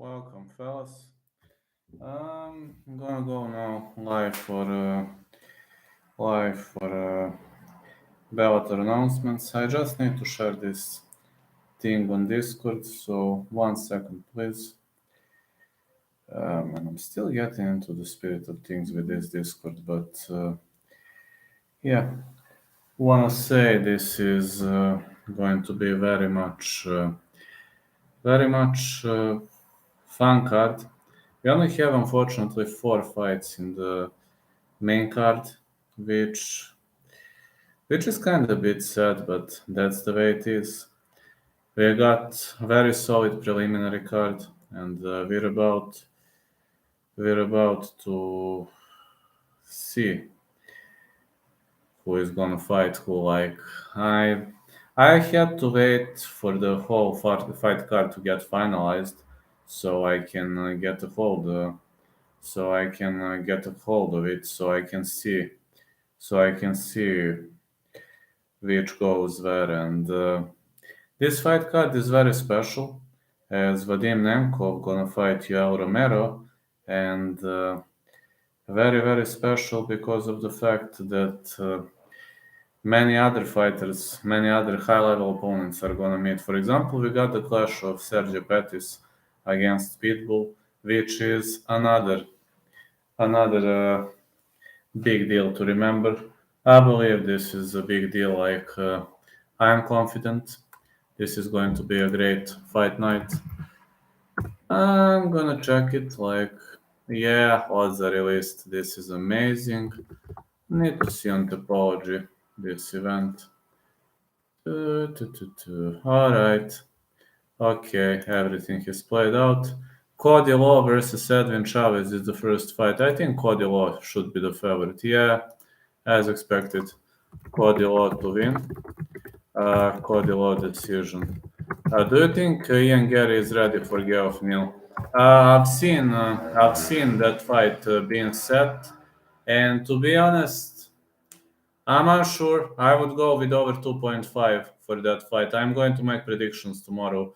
Welcome, fellas. I'm gonna go now live for Bellator announcements. I just need to share this thing on Discord, so 1 second, please. And I'm still getting into the spirit of things with this Discord, but yeah, wanna say this is going to be very much fun card. We only have, unfortunately, 4 fights in the main card, which is kind of a bit sad, but that's the way it is. We got a very solid preliminary card, and we're about to see who is gonna fight who. Like I had to wait for the whole fight card to get finalized, so I can get a hold. So I can get a hold of it, so I can see which goes where. And this fight card is very special, as Vadim Nemkov gonna fight Yoel Romero, and very, very special because of the fact that many other fighters, many other high-level opponents are gonna meet. For example, we got the clash of Sergio Pettis against Pitbull, which is another big deal to remember. I believe this is a big deal. I'm confident this is going to be a great fight night. I'm gonna check it. Yeah, odds are released. This is amazing. Need to see on topology this event. All right. Okay, everything is played out. Cody Law versus Edwin Chavez is the first fight. I think Cody Law should be the favorite. Yeah, as expected. Cody Law to win. Cody Law decision. Do you think Ian Gary is ready for Geoff Neal? I've seen that fight being set, and to be honest, I'm unsure. I would go with over 2.5 for that fight. I'm going to make predictions tomorrow.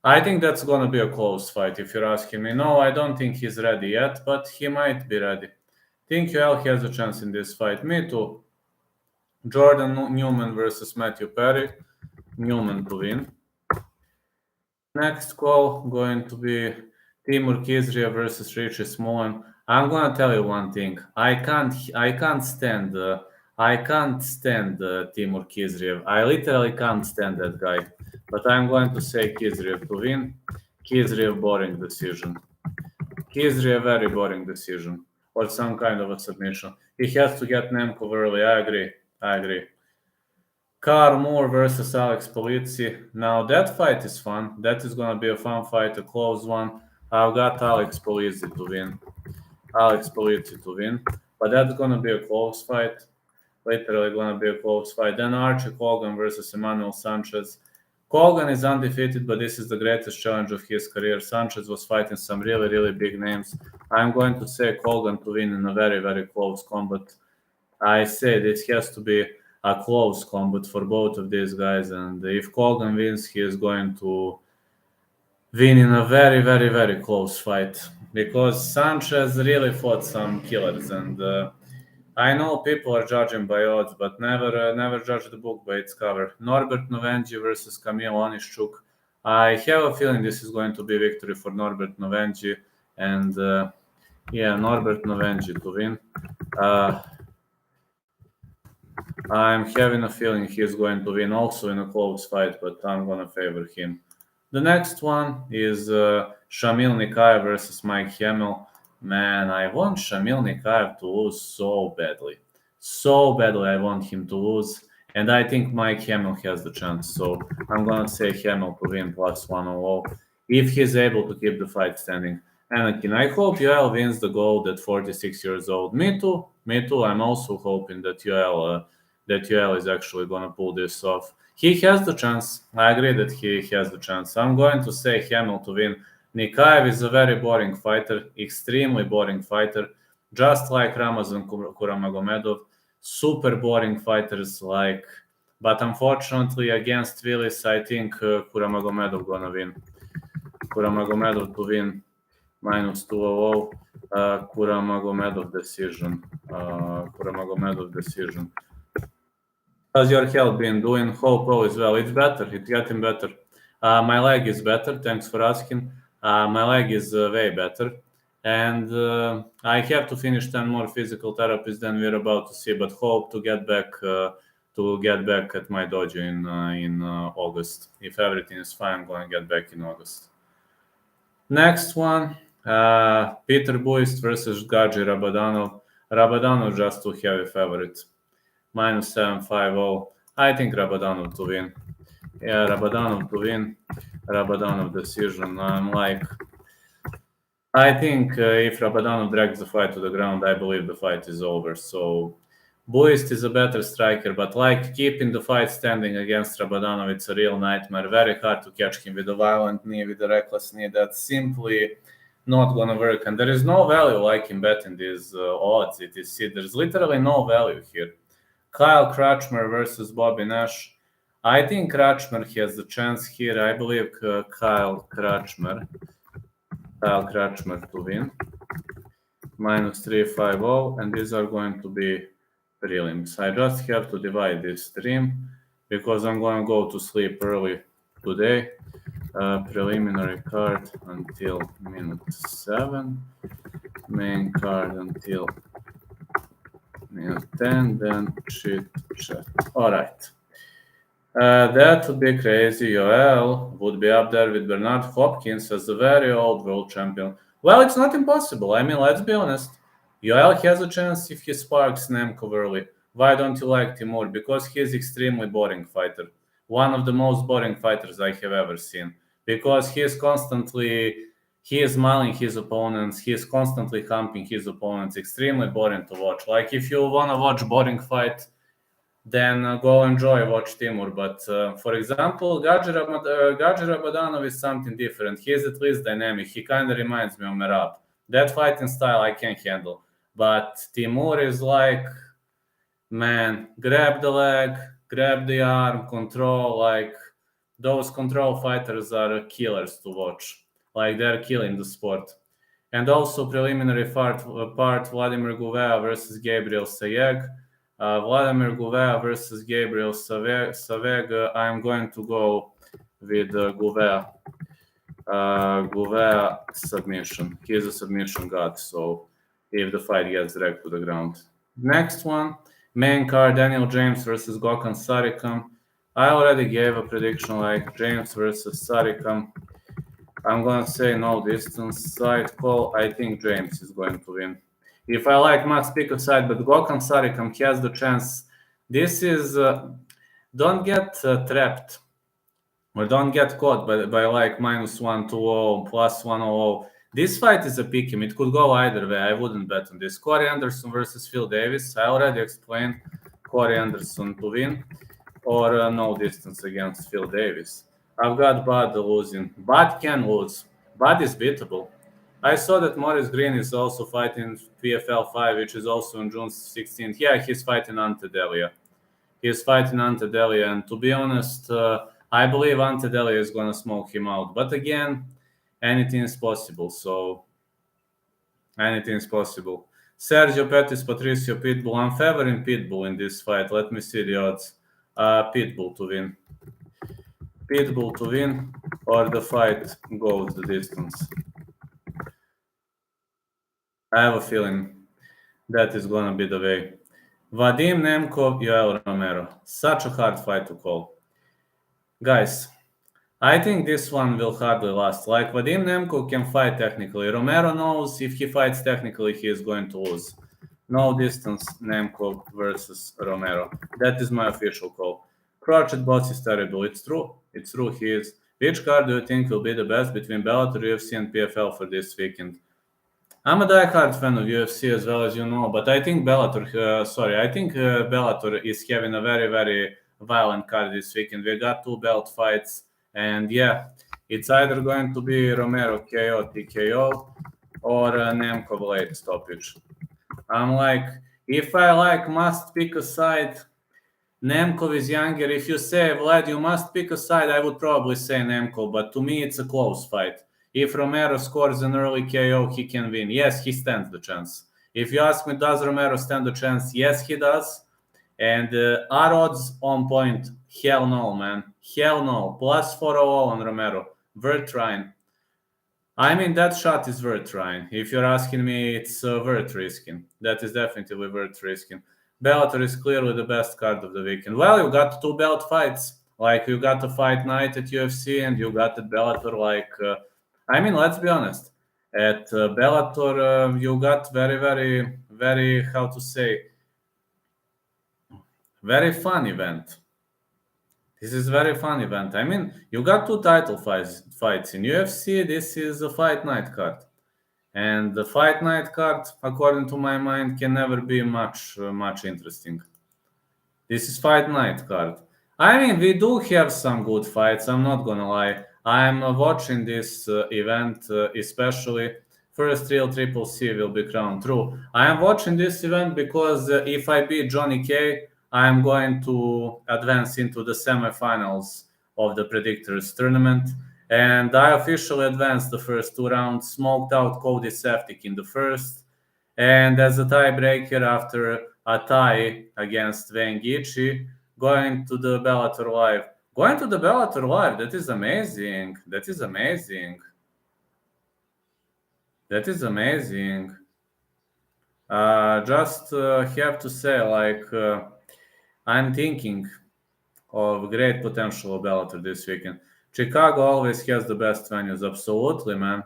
I think that's going to be a close fight, if you're asking me. No, I don't think he's ready yet, but he might be ready. Think Yoel has a chance in this fight. Me too. Jordan Newman versus Matthew Perry. Newman to win. Next call going to be Timur Kizriev versus Richie Smolin. I'm gonna tell you one thing. I can't stand Timur Kizriev. I literally can't stand that guy. But I'm going to say Kizriev to win. Kizriev boring decision. Kizriev very boring decision, or some kind of a submission. He has to get Nemkov early. I agree. Carl Moore versus Alex Polizzi. Now that fight is fun. That is gonna be a fun fight, a close one. I've got Alex Polizzi to win. But that's gonna be a close fight. Literally gonna be a close fight. Then Archie Colgan versus Emmanuel Sanchez. Colgan is undefeated, but this is the greatest challenge of his career. Sanchez was fighting some really, really big names. I'm going to say Colgan to win in a very, very close combat. I say this has to be a close combat for both of these guys, and if Colgan wins, he is going to win in a very, very, very close fight, because Sanchez really fought some killers, and I know people are judging by odds, but never judge the book by its cover. Norbert Novenji versus Kamil Onischuk. I have a feeling this is going to be victory for Norbert Novenji, and Norbert Novenji to win. I'm having a feeling he's going to win also in a close fight, but I'm going to favor him. The next one is Shamil Nikaev versus Mike Hamill. Man, I want Shamil Nikaev to lose so badly. So badly I want him to lose. And I think Mike Hamill has the chance. So I'm going to say Hamill to win +100 if he's able to keep the fight standing. Anakin, I hope Yoel wins the gold at 46 years old. Me too. I'm also hoping that Yoel is actually going to pull this off. He has the chance. I agree that he has the chance. I'm going to say Hamill to win. Nikaev is a very boring fighter, extremely boring fighter, just like Ramazan Kuramagomedov. Super boring fighters, but unfortunately against Willis, I think Kuramagomedov gonna win. Kuramagomedov to win, minus 200. Kuramagomedov decision. How's your health been doing? Hope all is well. It's better. It's getting better. My leg is better. Thanks for asking. My leg is way better. And I have to finish 10 more physical therapies than we're about to see, but hope to get back at my dojo in August. If everything is fine, I'm going to get back in August. Next one, Peter Buist versus Gaji Rabadanov. Rabadanov just too heavy favorite. Minus 750. I think Rabadanov to win. Yeah, Rabadanov to win. Rabadanov decision. I think if Rabadanov drags the fight to the ground, I believe the fight is over. So Buist is a better striker, but keeping the fight standing against Rabadanov, it's a real nightmare. Very hard to catch him with a violent knee, with a reckless knee. That's simply not going to work. And there is no value in betting these odds. There's literally no value here. Kyle Kratchmer versus Bobby Nash. I think Kratchmer has the chance here. I believe Kyle Kratchmer to win. Minus 350. And these are going to be prelims. I just have to divide this stream because I'm going to go to sleep early today. Preliminary card until minute 7. Main card until minute 10. Then Chit Chat. All right. That would be crazy. Yoel would be up there with Bernard Hopkins as a very old world champion. Well, it's not impossible. I mean, let's be honest. Yoel has a chance if he sparks Nemkov early. Why don't you like Timur? Because he is extremely boring fighter. One of the most boring fighters I have ever seen. Because he is mauling his opponents. He is constantly humping his opponents. Extremely boring to watch. If you want to watch boring fight, then go watch Timur. But for example, Gaji Rabadanov is something different. He is at least dynamic. He kind of reminds me of Merab. That fighting style I can't handle. But Timur is man, grab the leg, grab the arm, control. Those control fighters are killers to watch. They're killing the sport. And also preliminary part Vladimir Gouveia versus Gabriel Sayeg. Vladimir Gouveia versus Gabriel Saveg. I'm going to go with Gouveia. Gouveia submission. He is a submission god, so if the fight gets dragged to the ground. Next one, main card, Daniel James versus Gokhan Sarikam. I already gave a prediction James versus Sarikam. I'm going to say no distance. Side call, I think James is going to win. If I must pick a side, but Gokhan Sarikam has the chance. This is, don't get trapped. Or don't get caught by minus 120, plus 100. This fight is a pick 'em. It could go either way. I wouldn't bet on this. Corey Anderson versus Phil Davis. I already explained Corey Anderson to win or no distance against Phil Davis. I've got Bud losing. Bud can lose. Bud is beatable. I saw that Maurice Green is also fighting PFL 5, which is also on June 16th. Yeah, he's fighting Ante Delia. And to be honest, I believe Ante Delia is going to smoke him out. But again, anything is possible. Sergio Pettis, Patricio Pitbull. I'm favoring Pitbull in this fight. Let me see the odds. Pitbull to win, or the fight goes the distance. I have a feeling that is going to be the way. Vadim Nemkov, Yoel Romero. Such a hard fight to call. Guys, I think this one will hardly last. Vadim Nemkov can fight technically. Romero knows if he fights technically, he is going to lose. No distance, Nemkov versus Romero. That is my official call. Crotchet boss is terrible. It's true, he is. Which card do you think will be the best between Bellator, UFC, and PFL for this weekend? I'm a diehard fan of UFC as well, as you know, but I think Bellator is having a very, very violent card this weekend. We got 2 belt fights, and yeah, it's either going to be Romero KO, TKO, or Nemkov late stoppage. I'm if I must pick a side, Nemkov is younger. If you say, Vlad, you must pick a side, I would probably say Nemkov, but to me, it's a close fight. If Romero scores an early KO, he can win. Yes, he stands the chance. If you ask me, does Romero stand the chance? Yes, he does. And are odds on point? Hell no, man. Hell no. Plus 400 on Romero. Worth trying. I mean, that shot is worth trying. If you're asking me, it's worth risking. That is definitely worth risking. Bellator is clearly the best card of the weekend. Well, you got two belt fights. Like, you got the fight night at UFC and you got the Bellator. I mean, let's be honest. At Bellator, you got very, how to say, very fun event. This is very fun event. I mean, you got two title fights in UFC. This is a fight night card. And the fight night card, according to my mind, can never be much interesting. This is fight night card. I mean, we do have some good fights. I'm not gonna lie. I'm watching this event, especially first real Triple C will be crowned. True. I am watching this event because if I beat Johnny K, I am going to advance into the semifinals of the Predictors tournament. And I officially advanced the first two rounds, smoked out Cody Seftic in the first. And as a tiebreaker after a tie against Wayne Gaethje, going to the Bellator Live. Going to the Bellator Live, that is amazing. That is amazing. That is amazing. Just have to say, I'm thinking of great potential of Bellator this weekend. Chicago always has the best venues. Absolutely, man.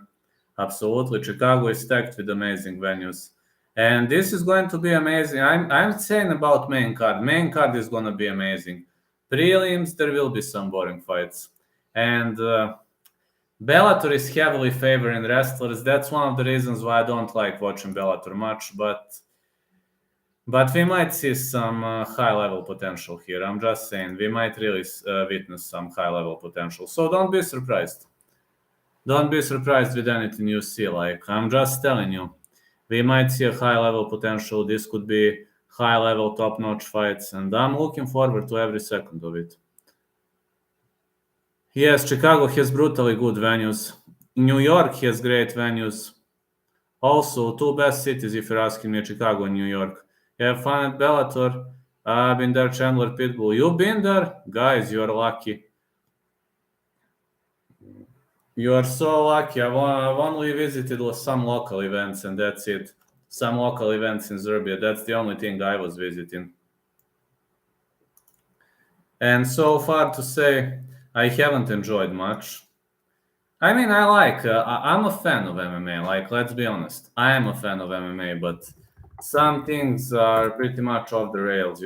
Absolutely. Chicago is stacked with amazing venues. And this is going to be amazing. I'm saying about main card. Main card is going to be amazing. Prelims, there will be some boring fights. And Bellator is heavily favoring wrestlers. That's one of the reasons why I don't like watching Bellator much. But we might see some high-level potential here. I'm just saying, we might really witness some high-level potential. So don't be surprised. Don't be surprised with anything you see. Like, I'm just telling you, we might see a high-level potential. This could be high-level, top-notch fights, and I'm looking forward to every second of it. Yes, Chicago has brutally good venues. New York has great venues. Also, two best cities, if you're asking me, Chicago and New York. Have fun at Bellator. I've been there, Chandler Pitbull. You've been there? Guys, you're lucky. You are so lucky. I've only visited some local events, and that's it. Some local events in Serbia. That's the only thing I was visiting. And so far to say, I haven't enjoyed much. I mean, I'm a fan of MMA. Like, let's be honest. I am a fan of MMA, but some things are pretty much off the rails,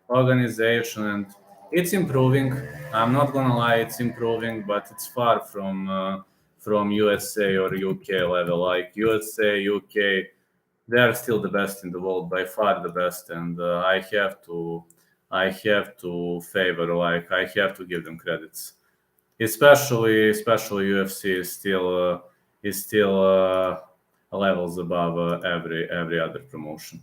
organization, and it's improving. I'm not gonna lie, it's improving, but it's far from USA or UK level. Like USA, UK, they are still the best in the world, by far the best, and I have to favor, like, I have to give them credits. Especially UFC is still levels above every other promotion.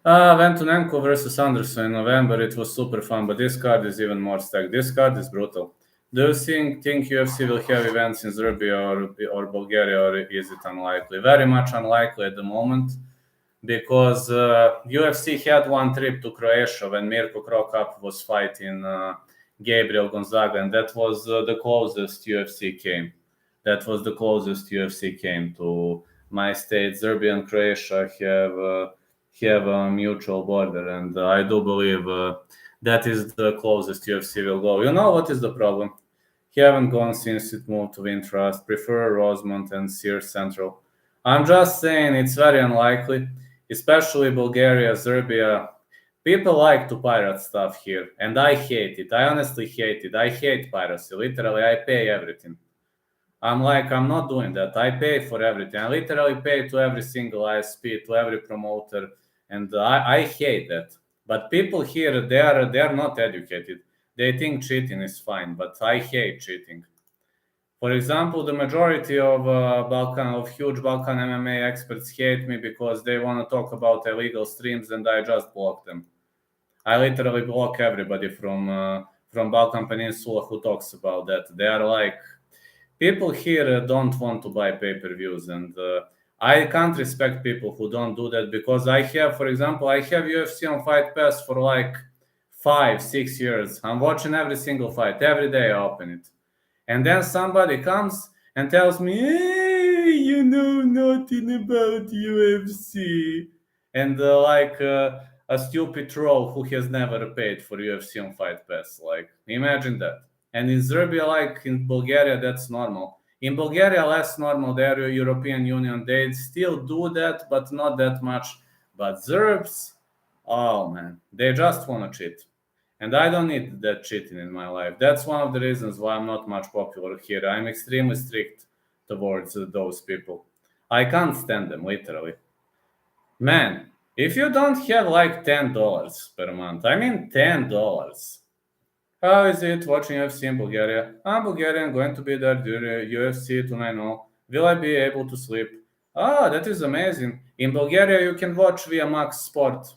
Went to Nemkov versus Anderson in November. It was super fun, but this card is even more stacked. This card is brutal. Do you think UFC will have events in Serbia or Bulgaria, or is it unlikely? Very much unlikely at the moment, because UFC had one trip to Croatia when Mirko Krokap was fighting Gabriel Gonzaga, and that was the closest UFC came. That was the closest UFC came to my state. Serbia and Croatia have a mutual border, and I do believe that is the closest UFC will go. You know what is the problem? Haven't gone since it moved to Wintrust. Prefer Rosemont and Sears Central. I'm just saying it's very unlikely, especially Bulgaria, Serbia. People like to pirate stuff here, and I hate it. I honestly hate it. I hate piracy. Literally, I pay everything. I'm not doing that. I pay for everything. I literally pay to every single ISP, to every promoter, and I hate that. But people here, they are not educated. They think cheating is fine, but I hate cheating. For example, the majority of huge Balkan MMA experts hate me because they want to talk about illegal streams, and I just block them. I literally block everybody from Balkan Peninsula who talks about that. They are like, people here don't want to buy pay-per-views, and I can't respect people who don't do that, because I have, for example, I have UFC on Fight Pass for like 5-6 years. I'm watching every single fight. Every day I open it. And then somebody comes and tells me, hey, you know nothing about UFC. And a stupid troll who has never paid for UFC on Fight Pass. Like, imagine that. And in Serbia, like in Bulgaria, that's normal. In Bulgaria, less normal. They're European Union. They still do that, but not that much. But Serbs, oh man, they just want to cheat. And I don't need that cheating in my life. That's one of the reasons why I'm not much popular here. I'm extremely strict towards those people. I can't stand them, literally. Man, if you don't have like $10 per month, I mean $10. How is it watching UFC in Bulgaria? I'm Bulgarian, going to be there during UFC 290. Will I be able to sleep? Ah, that is amazing. In Bulgaria, you can watch via Max Sport.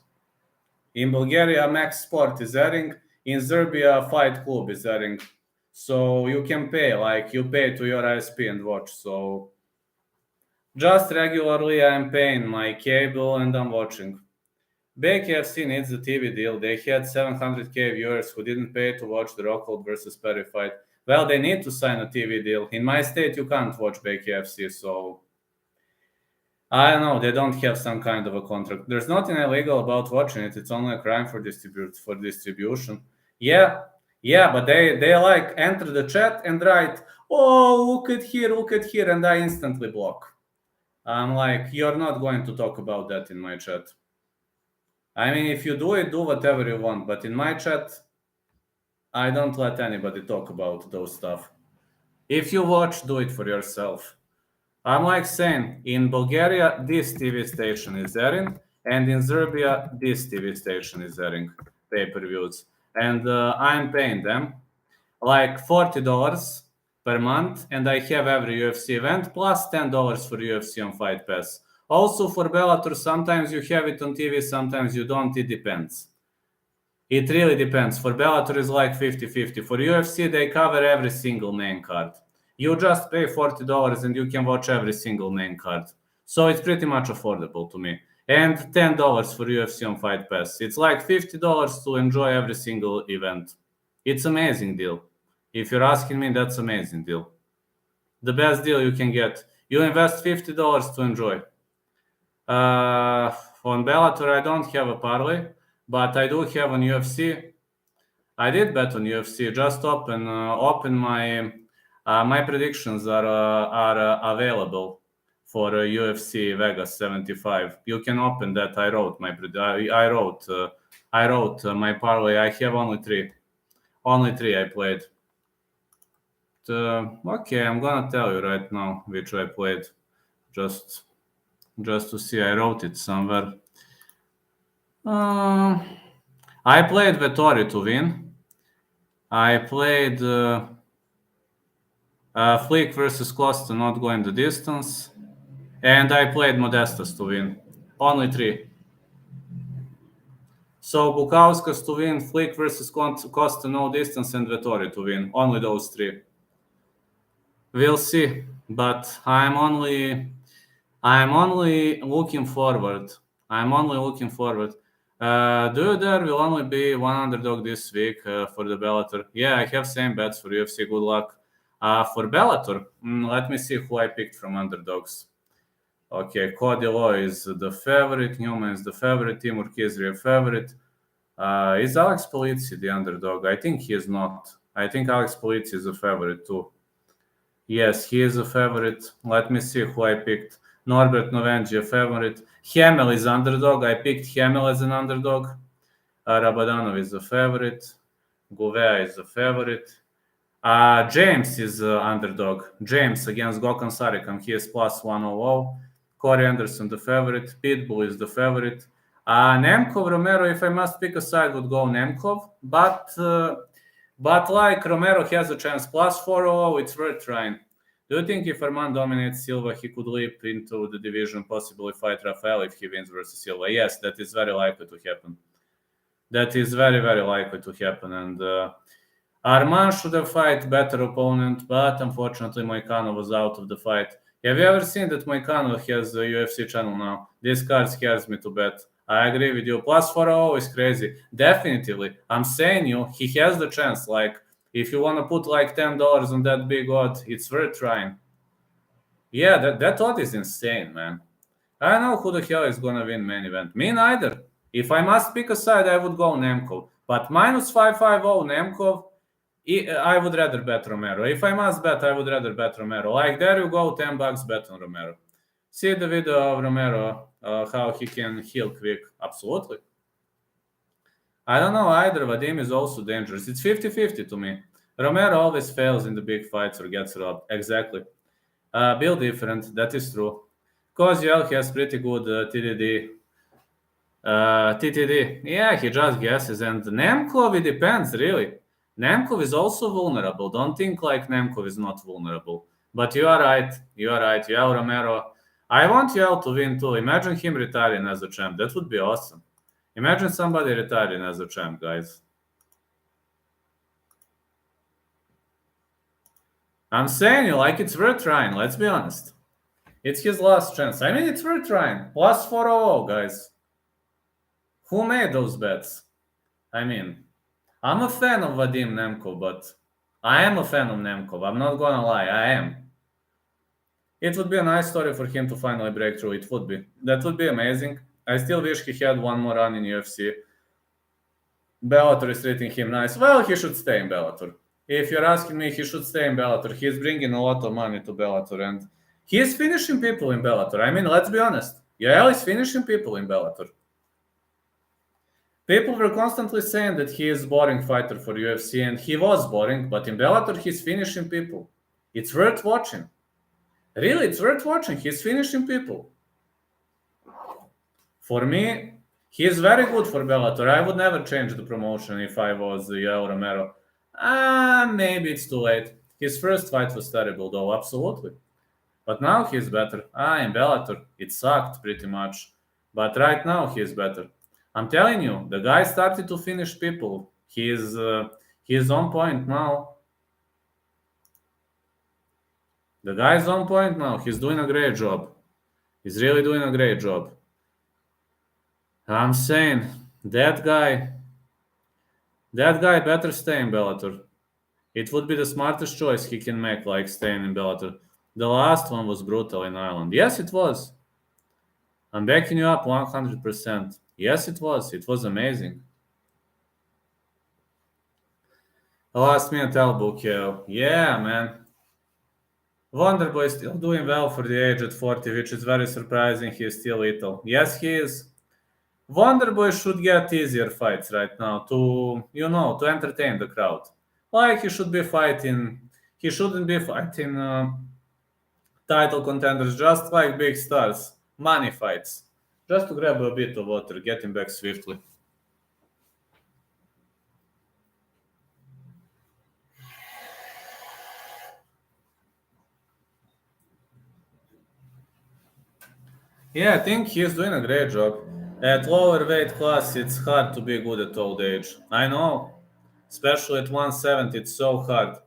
In Bulgaria, Max Sport is airing. In Serbia, Fight Club is airing. So you can pay, like you pay to your ISP and watch. So just regularly, I'm paying my cable and I'm watching. BKFC needs the TV deal. They had 700K viewers who didn't pay to watch the Rockhold versus Perry fight. Well, they need to sign a TV deal. In my state, you can't watch BKFC, so I don't know. They don't have some kind of a contract. There's nothing illegal about watching it. It's only a crime for distribution. Yeah, but they like enter the chat and write, "Oh, look at here," and I instantly block. I'm like, you're not going to talk about that in my chat. I mean, if you do it, do whatever you want. But in my chat, I don't let anybody talk about those stuff. If you watch, do it for yourself. I'm like saying, in Bulgaria, this TV station is airing, and in Serbia, this TV station is airing pay-per-views. And I'm paying them like $40 per month, and I have every UFC event, plus $10 for UFC on Fight Pass. Also for Bellator, sometimes you have it on TV, sometimes you don't, it depends. It really depends. For Bellator, it's like 50-50. For UFC, they cover every single main card. You just pay $40 and you can watch every single main card. So it's pretty much affordable to me. And $10 for UFC on Fight Pass. It's like $50 to enjoy every single event. It's amazing deal. If you're asking me, that's amazing deal. The best deal you can get. You invest $50 to enjoy. On Bellator, I don't have a parlay, but I do have on UFC. I did bet on UFC. Just open my predictions are available for UFC Vegas 75. You can open that. I wrote my parlay. I have only three. Only three I played. Okay, I'm gonna tell you right now which I played. Just to see. I wrote it somewhere. I played Vettori to win. I played Flick versus Costa not going the distance. And I played Modestas to win. Only three. So Bukauskas to win, Flick versus Costa no distance, and Vettori to win. Only those three. We'll see. But I'm only looking forward. There will only be one underdog this week for the Bellator. Yeah, I have same bets for UFC. Good luck. For Bellator, let me see who I picked from underdogs. Okay, Cody Lowe is the favorite. Newman is the favorite. Timur Kizriev favorite. Is Alex Polizzi the underdog? I think he is not. I think Alex Polizzi is a favorite too. Yes, he is a favorite. Let me see who I picked. Norbert Novenji, a favorite. Hemel is underdog. I picked Hemel as an underdog. Rabadanov is a favorite. Gouveia is a favorite. James is underdog. James against Gokhan Sarikam. He is plus 100. Corey Anderson, the favorite. Pitbull is the favorite. Nemkov, Romero, if I must pick a side, would go Nemkov. But like Romero has a chance, plus 400, it's worth trying. Do you think if Armand dominates Silva, he could leap into the division, possibly fight Rafael if he wins versus Silva? Yes, that is very likely to happen. That is very, very likely to happen. And Arman should have fight better opponent, but unfortunately Moicano was out of the fight. Have you ever seen that Moicano has a UFC channel now? This card scares me to bet. I agree with you. Plus 4-0 is crazy. Definitely. I'm saying you, he has the chance. Like, if you want to put like $10 on that big odd, it's worth trying. Yeah, that odd is insane, man. I don't know who the hell is gonna win main event. Me neither. If I must pick a side, I would go Nemkov. But minus 550 Nemkov, I would rather bet Romero. If I must bet, I would rather bet Romero. Like, there you go, $10 bet on Romero. See the video of Romero, how he can heal quick. Absolutely. I don't know either. Vadim is also dangerous. It's 50-50 to me. Romero always fails in the big fights or gets robbed. Exactly. Bill different. That is true. Kozyel has pretty good TDD. TTD. Yeah, he just guesses. And Nemkov, it depends, really. Nemkov is also vulnerable. Don't think like Nemkov is not vulnerable. But you are right. You are right. Yoel Romero. I want Yoel to win too. Imagine him retiring as a champ. That would be awesome. Imagine somebody retiring as a champ, guys. I'm saying you, like, it's worth trying. Let's be honest. It's his last chance. I mean, it's worth trying. Plus 4-0, guys. Who made those bets? I mean, I'm a fan of Vadim Nemkov, but I am a fan of Nemkov. I'm not gonna lie, I am. It would be a nice story for him to finally break through. It would be. That would be amazing. I still wish he had one more run in UFC. Bellator is treating him nice. Well, he should stay in Bellator. If you're asking me, he should stay in Bellator. He's bringing a lot of money to Bellator, and he is finishing people in Bellator. I mean, let's be honest. Yael is finishing people in Bellator. People were constantly saying that he is a boring fighter for UFC, and he was boring, but in Bellator, he's finishing people. It's worth watching. Really, it's worth watching. He's finishing people. For me, he is very good for Bellator. I would never change the promotion if I was Yoel Romero. Maybe it's too late. His first fight was terrible, though, absolutely. But now he's better. In Bellator, it sucked pretty much. But right now, he's better. I'm telling you, the guy started to finish people. He is on point now. The guy's on point now. He's doing a great job. He's really doing a great job. I'm saying that guy better stay in Bellator. It would be the smartest choice he can make, like staying in Bellator. The last one was brutal in Ireland. Yes, it was. I'm backing you up 100%. Yes, it was. It was amazing. The last minute elbow kill. Yeah, man. Wonderboy is still doing well for the age at 40, which is very surprising. He is still lethal. Yes, he is. Wonderboy should get easier fights right now to entertain the crowd. Like, he shouldn't be fighting title contenders just like big stars. Money fights. Just to grab a bit of water, get him back swiftly. Yeah, I think he's doing a great job. At lower weight class, it's hard to be good at old age. I know. Especially at 170, it's so hard.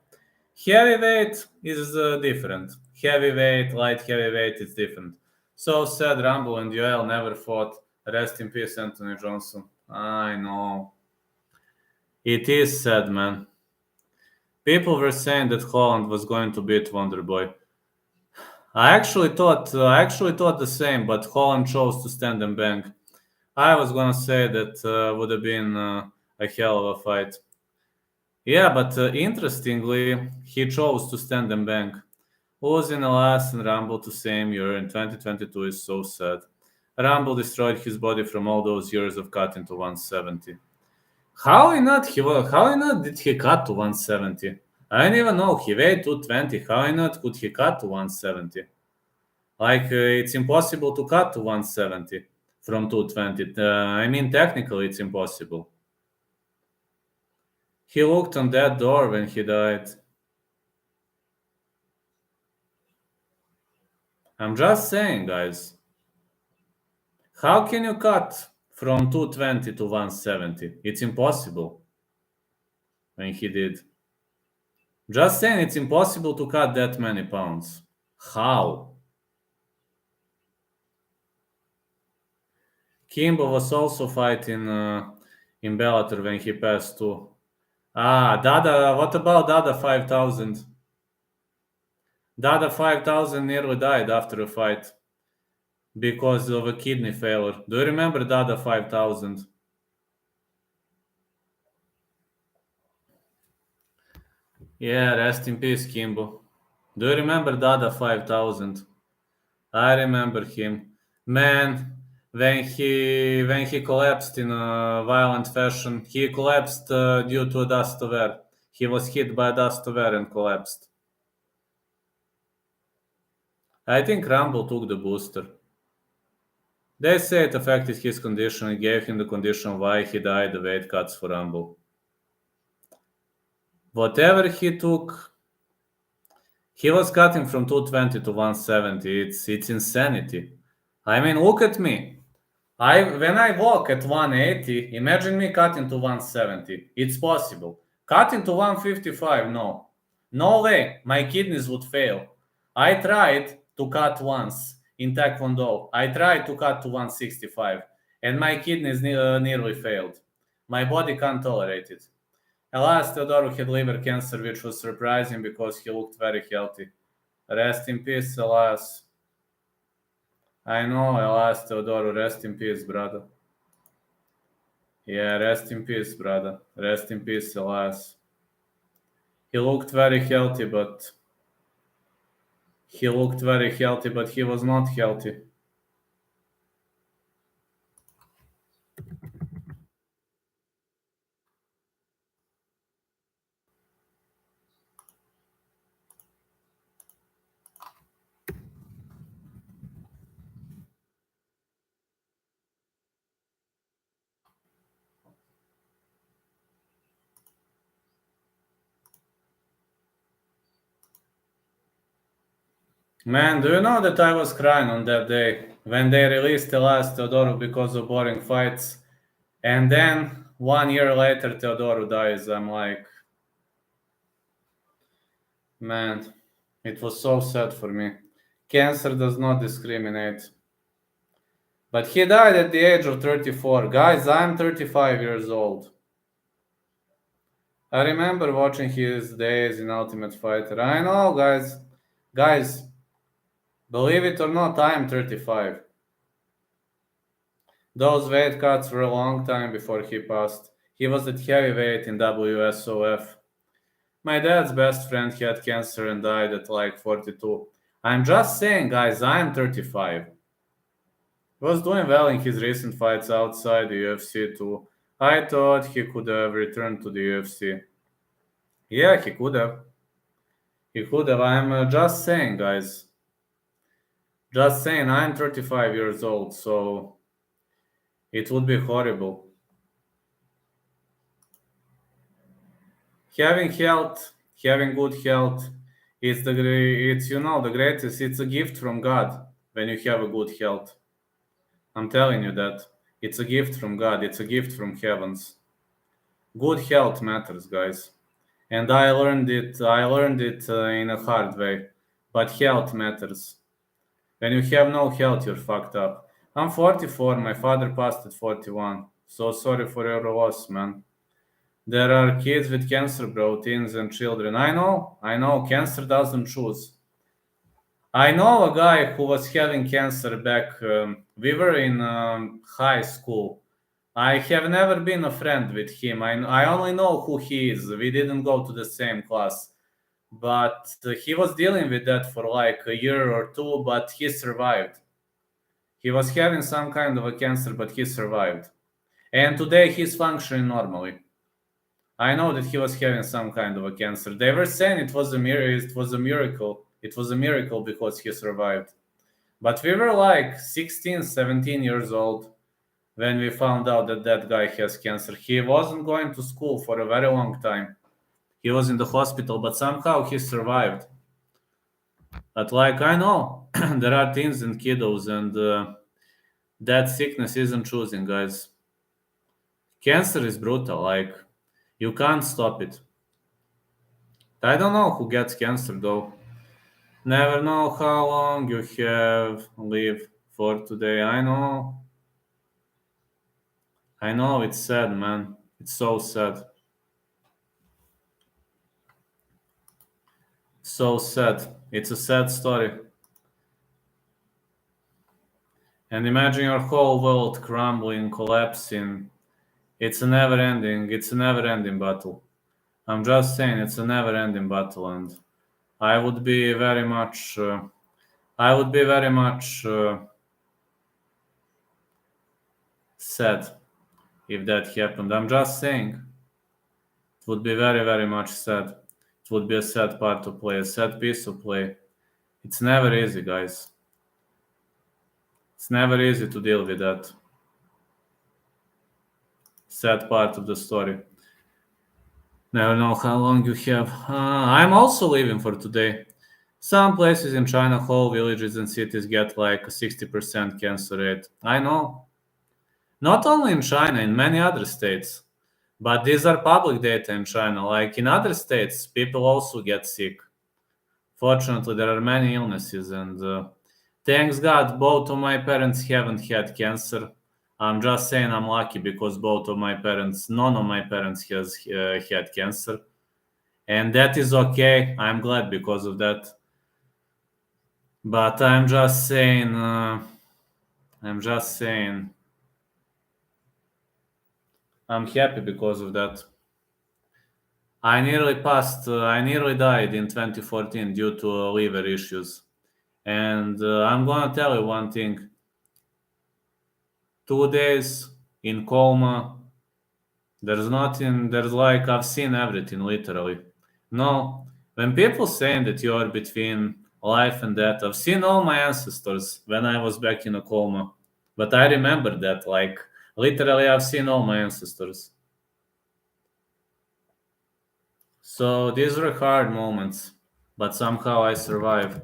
Heavyweight is different. Heavyweight, light heavyweight, it's different. So sad Rumble and Yoel never fought. Rest in peace, Anthony Johnson. I know. It is sad, man. People were saying that Holland was going to beat Wonderboy. I actually thought the same, but Holland chose to stand and bang. I was gonna say that would have been a hell of a fight. Yeah, but interestingly, he chose to stand and bang. Losing a last in Rumble to same year in 2022 is so sad. Rumble destroyed his body from all those years of cutting to 170. How not did he cut to 170? I didn't even know he weighed 220. How not could he cut to 170? Like, it's impossible to cut to 170 from 220. I mean, technically, it's impossible. He looked on that door when he died. I'm just saying, guys. How can you cut from 220 to 170? It's impossible. When he did. Just saying, it's impossible to cut that many pounds. How? Kimbo was also fighting in Bellator when he passed too. Dada, what about Dada 5000? Dada 5000 nearly died after a fight because of a kidney failure. Do you remember Dada 5000? Yeah, rest in peace, Kimbo. Do you remember Dada 5000? I remember him. Man, when he collapsed in a violent fashion, he collapsed due to a dust of air. He was hit by a dust of air and collapsed. I think Rumble took the booster. They say it affected his condition and gave him the condition why he died the weight cuts for Rumble. Whatever he took, he was cutting from 220 to 170. It's insanity. I mean, look at me. When I walk at 180, imagine me cutting to 170. It's possible. Cutting to 155, no. No way. My kidneys would fail. I tried to cut once in Taekwondo. I tried to cut to 165, and my kidneys nearly failed. My body can't tolerate it. Alas, Teodoro had liver cancer, which was surprising because he looked very healthy. Rest in peace, alas. I know, alas, Teodoro, rest in peace, brother. Yeah, rest in peace, brother. Rest in peace, alas. He looked very healthy, but he was not healthy. Man, do you know that I was crying on that day when they released Elias Teodoro because of boring fights? And then 1 year later, Teodoro dies. I'm like, man, it was so sad for me. Cancer does not discriminate. But he died at the age of 34. Guys, I'm 35 years old. I remember watching his days in Ultimate Fighter. I know, guys. Guys, believe it or not, I am 35. Those weight cuts were a long time before he passed. He was at heavyweight in WSOF. My dad's best friend had cancer and died at like 42. I'm just saying, guys, I am 35. He was doing well in his recent fights outside the UFC too. I thought he could have returned to the UFC. Yeah, he could have. He could have. I'm just saying, guys. Just saying, I'm 35 years old, so it would be horrible. Having health, having good health, it's the greatest. It's a gift from God when you have a good health. I'm telling you that it's a gift from God. It's a gift from heavens. Good health matters, guys, and I learned it. I learned it in a hard way. But health matters. When you have no health, you're fucked up. I'm 44. My father passed at 41. So sorry for your loss, man. There are kids with cancer, bro, teens and children. I know, cancer doesn't choose. I know a guy who was having cancer back. We were in high school. I have never been a friend with him. I only know who he is. We didn't go to the same class. But he was dealing with that for like a year or two, but he survived. He was having some kind of a cancer, but he survived. And today he's functioning normally. I know that he was having some kind of a cancer. They were saying it was a miracle. It was a miracle. It was a miracle because he survived. But we were like 16, 17 years old when we found out that that guy has cancer. He wasn't going to school for a very long time. He was in the hospital, but somehow he survived. But like I know, there are teens and kiddos, and that sickness isn't choosing, guys. Cancer is brutal. Like you can't stop it. I don't know who gets cancer though. Never know how long you have live for today. I know. I know, it's sad, man. It's so sad. So sad. It's a sad story. And imagine your whole world crumbling, collapsing. It's a never-ending battle. I'm just saying, it's a never-ending battle, and I would be very much, I would be very much sad if that happened. I'm just saying, it would be very, very much sad. It would be a sad part to play, a sad piece to play. It's never easy, guys. It's never easy to deal with that sad part of the story. Never know how long you have. I'm also leaving for today. Some places in China, whole villages and cities get like a 60% cancer rate. I know. Not only in China, in many other states. But these are public data in China. Like in other states, people also get sick. Fortunately, there are many illnesses, and thanks God, both of my parents haven't had cancer. I'm just saying I'm lucky because none of my parents has had cancer, and that is okay. I'm glad because of that. But I'm just saying, I'm happy because of that. I nearly died in 2014 due to liver issues. And I'm gonna tell you one thing. 2 days in coma. There's nothing. There's like I've seen everything literally. No, when people saying that you are between life and death, I've seen all my ancestors when I was back in a coma. But I remember that like literally I've seen all my ancestors. So these were hard moments, but somehow I survived.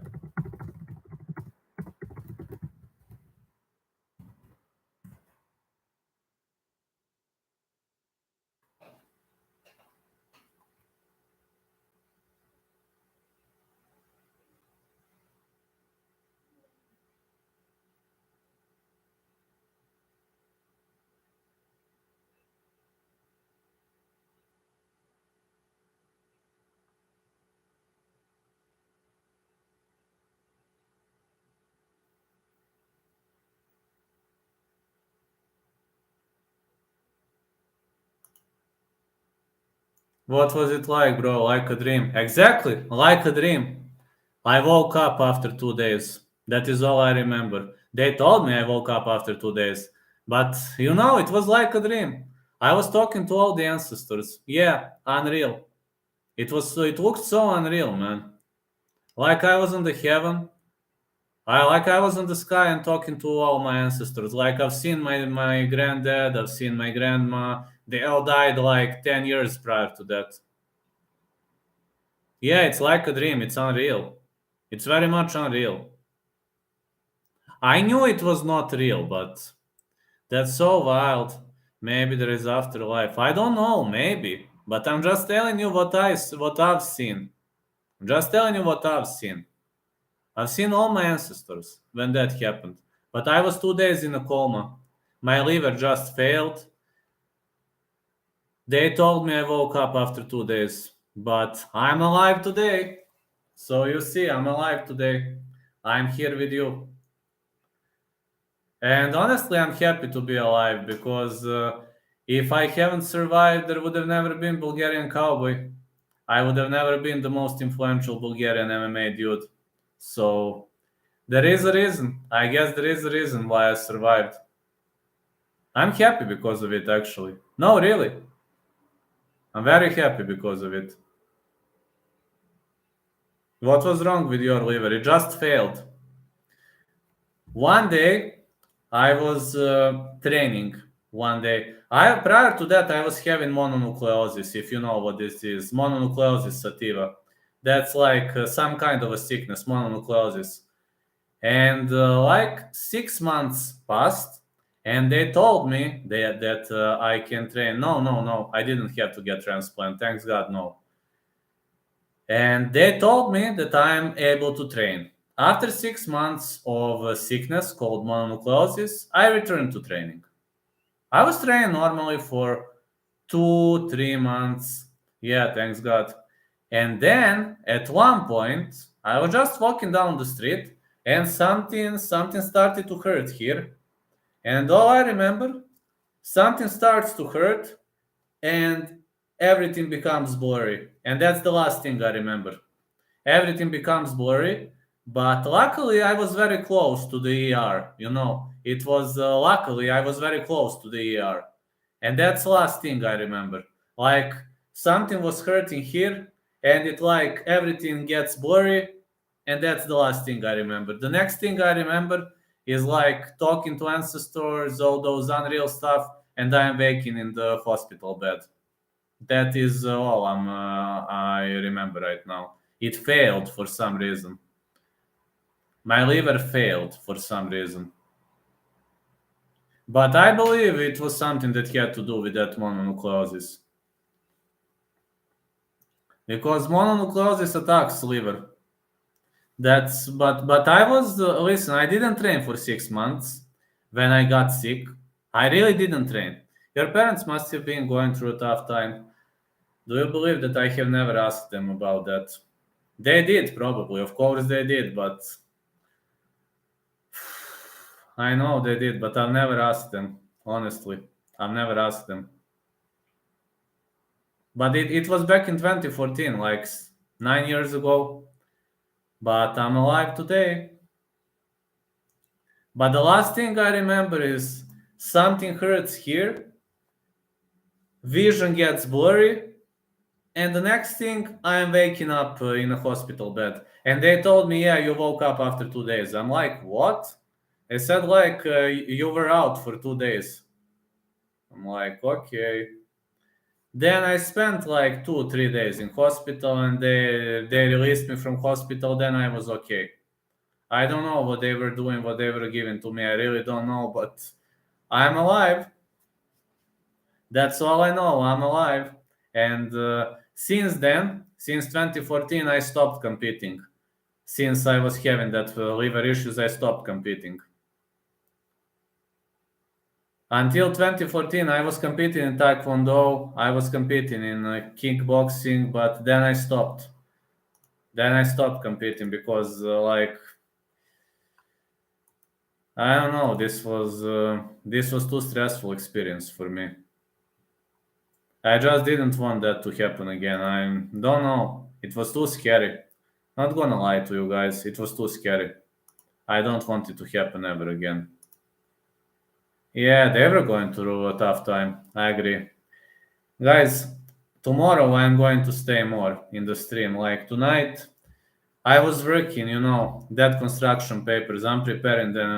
What was it like, bro? Like a dream. Exactly, like a dream. I woke up after 2 days. That is all I remember. They told me I woke up after 2 days. But it was like a dream. I was talking to all the ancestors. Yeah, unreal. It looked so unreal, man. Like I was in the heaven. I was in the sky and talking to all my ancestors. Like I've seen my granddad, I've seen my grandma. They all died like 10 years prior to that. Yeah, it's like a dream. It's unreal. It's very much unreal. I knew it was not real, but that's so wild. Maybe there is afterlife. I don't know, maybe. But I'm just telling you what I've seen. I'm just telling you what I've seen. I've seen all my ancestors when that happened. But I was 2 days in a coma. My liver just failed. They told me I woke up after 2 days. But I'm alive today. So you see, I'm alive today. I'm here with you. And honestly, I'm happy to be alive because if I haven't survived, there would have never been Bulgarian Cowboy. I would have never been the most influential Bulgarian MMA dude. So there is a reason. I guess there is a reason why I survived. I'm happy because of it, actually. No, really. I'm very happy because of it. What was wrong with your liver? It just failed. One day, I was training. One day, prior to that, I was having mononucleosis. If you know what this is, mononucleosis sativa. That's like some kind of a sickness, mononucleosis. And like 6 months passed, and they told me that I can train. No, I didn't have to get transplant. Thanks God, no. And they told me that I'm able to train. After 6 months of a sickness called mononucleosis, I returned to training. I was training normally for 2, 3 months. Yeah, thanks God. And then at one point, I was just walking down the street and something started to hurt here. And all I remember, something starts to hurt and everything becomes blurry. And that's the last thing I remember. Everything becomes blurry, but luckily I was very close to the ER. It was luckily I was very close to the ER. And that's the last thing I remember. Like something was hurting here, and it like everything gets blurry, and that's the last thing I remember. The next thing I remember is like talking to ancestors, all those unreal stuff, and I'm waking in the hospital bed. That is all I remember right now. It failed for some reason. My liver failed for some reason. But I believe it was something that had to do with that mononucleosis. Because mononucleosis attacks liver. But I was listen, I didn't train for 6 months when I got sick. I really didn't train. Your parents must have been going through a tough time. Do you believe that I have never asked them about that? They did, probably. Of course they did, but I know they did, but I've never asked them. Honestly, I've never asked them. But it was back in 2014, like 9 years ago. But I'm alive today. But the last thing I remember is something hurts here, vision gets blurry, and the next thing I'm waking up in a hospital bed. And they told me, yeah, you woke up after 2 days. I'm like, what? They said, like, you were out for 2 days. I'm like, okay. Then I spent like 2 or 3 days in hospital, and they released me from hospital. Then I was okay. I don't know what they were doing, what they were giving to me. I really don't know, but I'm alive. That's all I know. I'm alive. And since then, since 2014, I stopped competing. Since I was having that liver issues, I stopped competing. Until 2014, I was competing in Taekwondo. I was competing in kickboxing, but then I stopped. Then I stopped competing because, I don't know. This was too stressful experience for me. I just didn't want that to happen again. I don't know. It was too scary. Not gonna lie to you guys. It was too scary. I don't want it to happen ever again. Yeah, they were going through a tough time. I agree. Guys, tomorrow I'm going to stay more in the stream. Like tonight, I was working, that construction papers. I'm preparing them.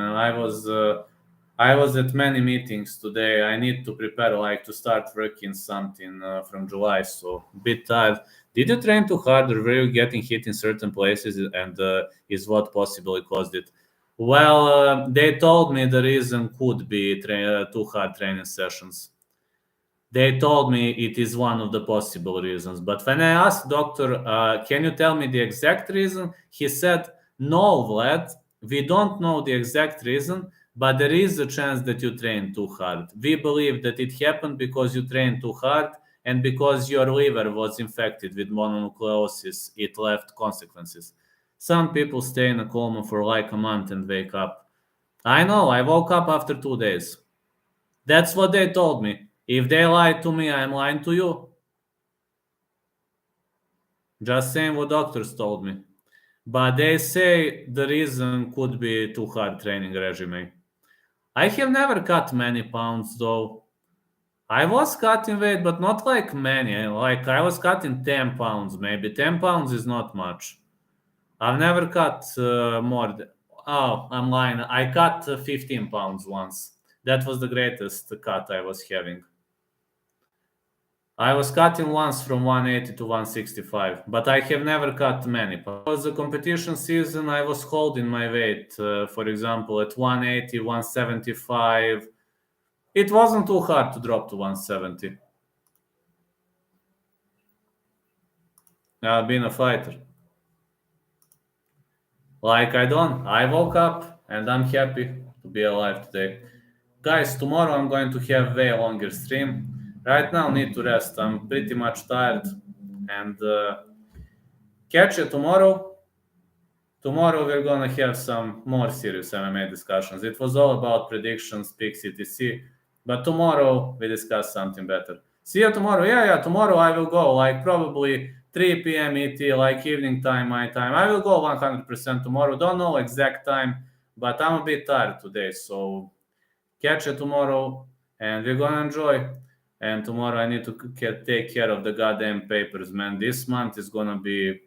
I was at many meetings today. I need to prepare, like, to start working something from July. So, bit tired. Did you train too hard, or were you getting hit in certain places, and is what possibly caused it? Well, they told me the reason could be too hard training sessions. They told me it is one of the possible reasons. But when I asked doctor, can you tell me the exact reason? He said, no, Vlad, we don't know the exact reason, but there is a chance that you trained too hard. We believe that it happened because you trained too hard and because your liver was infected with mononucleosis, it left consequences. Some people stay in a coma for like a month and wake up. I know, I woke up after 2 days. That's what they told me. If they lied to me, I'm lying to you. Just saying what doctors told me. But they say the reason could be too hard training regime. I have never cut many pounds though. I was cutting weight, but not like many. Like I was cutting 10 pounds, maybe. 10 pounds is not much. I've never cut more. Oh, I'm lying. I cut 15 pounds once. That was the greatest cut I was having. I was cutting once from 180 to 165, but I have never cut many. It was a competition season. I was holding my weight, for example, at 180, 175. It wasn't too hard to drop to 170. being a fighter. Like I woke up and I'm happy to be alive today. Guys, tomorrow I'm going to have way longer stream. Right now need to rest. I'm pretty much tired and catch you tomorrow. Tomorrow we're gonna have some more serious MMA discussions. It was all about predictions, picks, etc. But tomorrow we discuss something better. See you tomorrow. Yeah, tomorrow I will go, like probably 3 p.m. ET, like evening time, my time. I will go 100% tomorrow. Don't know exact time, but I'm a bit tired today. So catch you tomorrow and we're gonna enjoy. And tomorrow I need to take care of the goddamn papers, man. This month is gonna be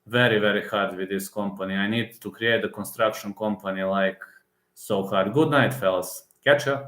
very, very hard with this company. I need to create a construction company like so hard. Good night, fellas. Catch ya.